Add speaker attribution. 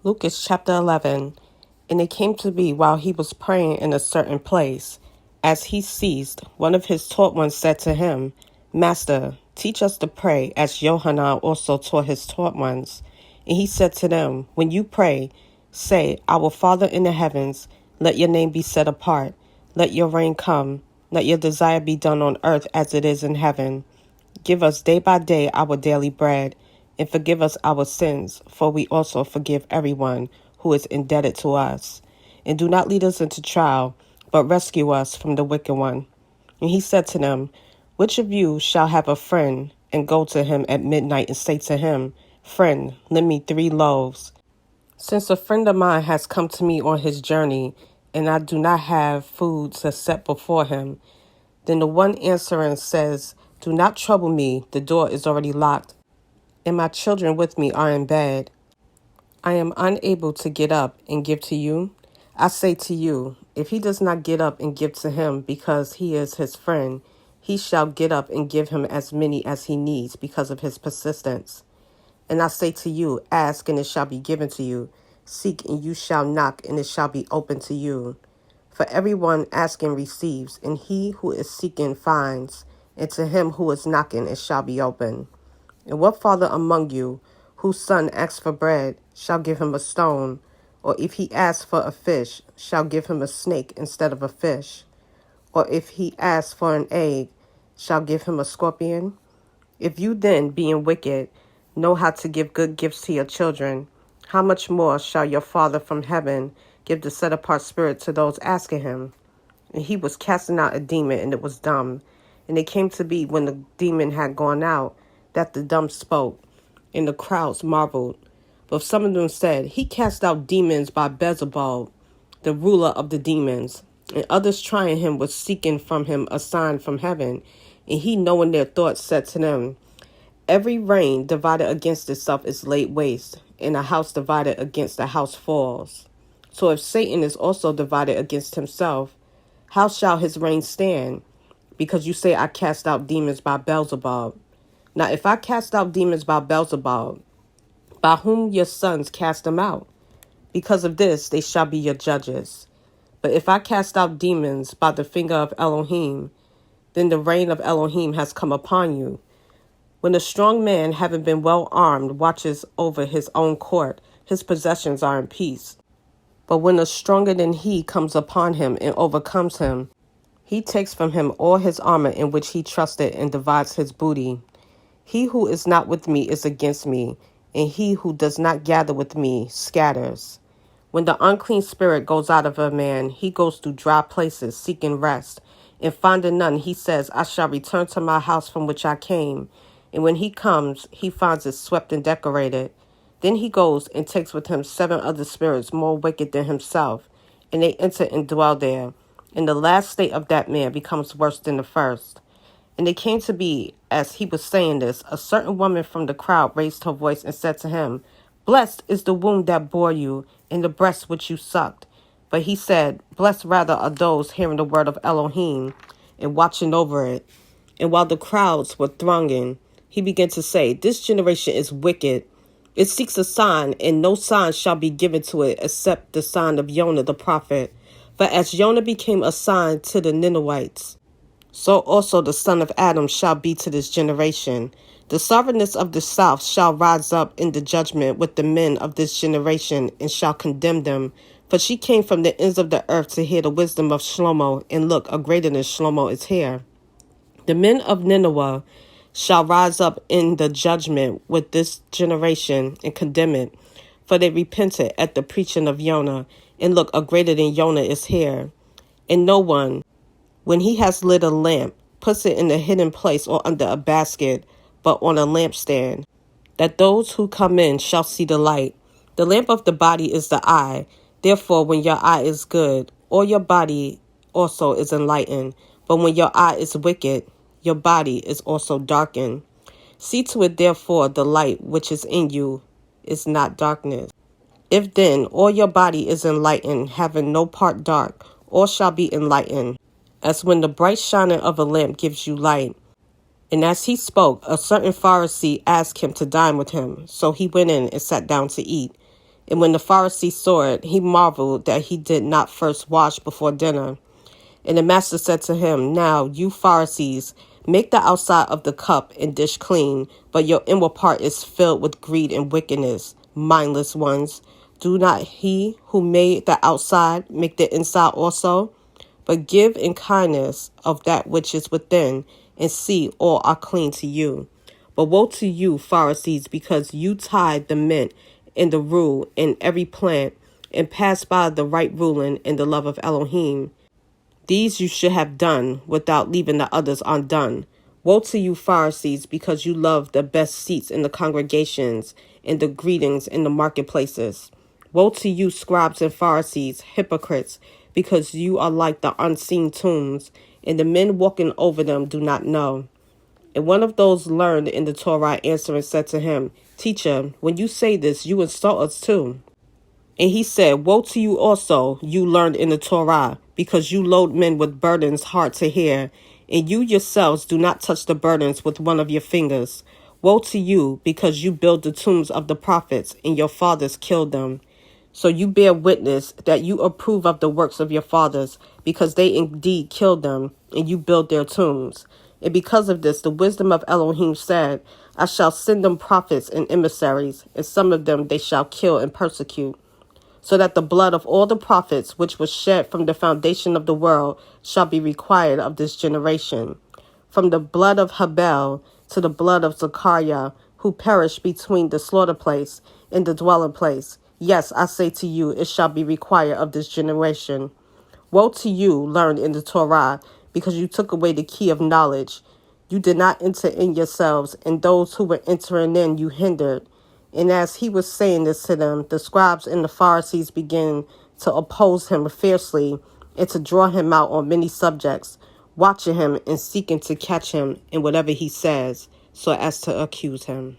Speaker 1: Luqas chapter 11. And it came to be while he was praying in a certain place, as he ceased, one of his taught ones said to him, Master, teach us to pray, as Johanan also taught his taught ones. And he said to them, When you pray, say, Our Father in the heavens, let your name be set apart. Let your reign come. Let your desire be done on earth as it is in heaven. Give us day by day our daily bread, and forgive us our sins, for we also forgive everyone who is indebted to us. And do not lead us into trial, but rescue us from the wicked one. And he said to them, Which of you shall have a friend, and go to him at midnight and say to him, Friend, lend me 3 loaves, since a friend of mine has come to me on his journey, and I do not have food to set before him? Then the one answering says, Do not trouble me, the door is already locked, and my children with me are in bed. I am unable to get up and give to you. I say to you, if he does not get up and give to him because he is his friend, he shall get up and give him as many as he needs because of his persistence. And I say to you, ask and it shall be given to you. Seek and you shall knock and it shall be opened to you. For everyone asking receives, and he who is seeking finds, and to him who is knocking it shall be opened. And what father among you, whose son asks for bread, shall give him a stone? Or if he asks for a fish, shall give him a snake instead of a fish? Or if he asks for an egg, shall give him a scorpion? If you then, being wicked, know how to give good gifts to your children, how much more shall your Father from heaven give the set-apart spirit to those asking him? And he was casting out a demon, and it was dumb. And it came to be, when the demon had gone out, that the dumb spoke, and the crowds marveled. But some of them said, He cast out demons by Beelzebub, the ruler of the demons. And others trying him was seeking from him a sign from heaven. And he, knowing their thoughts, said to them, Every reign divided against itself is laid waste, and a house divided against a house falls. So if Satan is also divided against himself, how shall his reign stand? Because you say, I cast out demons by Beelzebub. Now if I cast out demons by Beelzebub, by whom your sons cast them out? Because of this they shall be your judges. But if I cast out demons by the finger of Elohim, then the reign of Elohim has come upon you. When a strong man, having been well armed, watches over his own court, his possessions are in peace. But when a stronger than he comes upon him and overcomes him, he takes from him all his armor in which he trusted and divides his booty. He who is not with me is against me, and he who does not gather with me scatters. When the unclean spirit goes out of a man, he goes through dry places, seeking rest. And finding none, he says, I shall return to my house from which I came. And when he comes, he finds it swept and decorated. Then he goes and takes with him 7 other spirits more wicked than himself, and they enter and dwell there. And the last state of that man becomes worse than the first. And it came to be, as he was saying this, a certain woman from the crowd raised her voice and said to him, Blessed is the womb that bore you, and the breast which you sucked. But he said, Blessed rather are those hearing the word of Elohim and watching over it. And while the crowds were thronging, he began to say, This generation is wicked. It seeks a sign, and no sign shall be given to it except the sign of Jonah the prophet. For as Jonah became a sign to the Ninevites, so also the son of Adam shall be to this generation. The sovereignness of the south shall rise up in the judgment with the men of this generation, and shall condemn them. For she came from the ends of the earth to hear the wisdom of Shlomo, and look, a greater than Shlomo is here. The men of Nineveh shall rise up in the judgment with this generation, and condemn it. For they repented at the preaching of Jonah, and look, a greater than Jonah is here. And no one, when he has lit a lamp, puts it in a hidden place or under a basket, but on a lampstand, that those who come in shall see the light. The lamp of the body is the eye. Therefore, when your eye is good, all your body also is enlightened. But when your eye is wicked, your body is also darkened. See to it, therefore, the light which is in you is not darkness. If then all your body is enlightened, having no part dark, all shall be enlightened, as when the bright shining of a lamp gives you light. And as he spoke, a certain Pharisee asked him to dine with him. So he went in and sat down to eat. And when the Pharisee saw it, he marveled that he did not first wash before dinner. And the master said to him, Now, you Pharisees, make the outside of the cup and dish clean, but your inward part is filled with greed and wickedness. Mindless ones, do not he who made the outside make the inside also? But give in kindness of that which is within, and see, all are clean to you. But woe to you, Pharisees, because you tithe the mint and the rule and every plant, and pass by the right ruling and the love of Elohim. These you should have done without leaving the others undone. Woe to you, Pharisees, because you love the best seats in the congregations and the greetings in the marketplaces. Woe to you, scribes and Pharisees, hypocrites, because you are like the unseen tombs, and the men walking over them do not know. And one of those learned in the Torah answered and said to him, Teacher, when you say this, you insult us too. And he said, Woe to you also, you learned in the Torah, because you load men with burdens hard to hear, and you yourselves do not touch the burdens with one of your fingers. Woe to you, because you build the tombs of the prophets, and your fathers killed them. So you bear witness that you approve of the works of your fathers, because they indeed killed them, and you build their tombs. And because of this, the wisdom of Elohim said, I shall send them prophets and emissaries, and some of them they shall kill and persecute, so that the blood of all the prophets which was shed from the foundation of the world shall be required of this generation. From the blood of Habel to the blood of Zechariah, who perished between the slaughter place and the dwelling place. Yes, I say to you, it shall be required of this generation. Woe to you, learned in the Torah, because you took away the key of knowledge. You did not enter in yourselves, and those who were entering in you hindered. And as he was saying this to them, the scribes and the Pharisees began to oppose him fiercely and to draw him out on many subjects, watching him and seeking to catch him in whatever he says, so as to accuse him.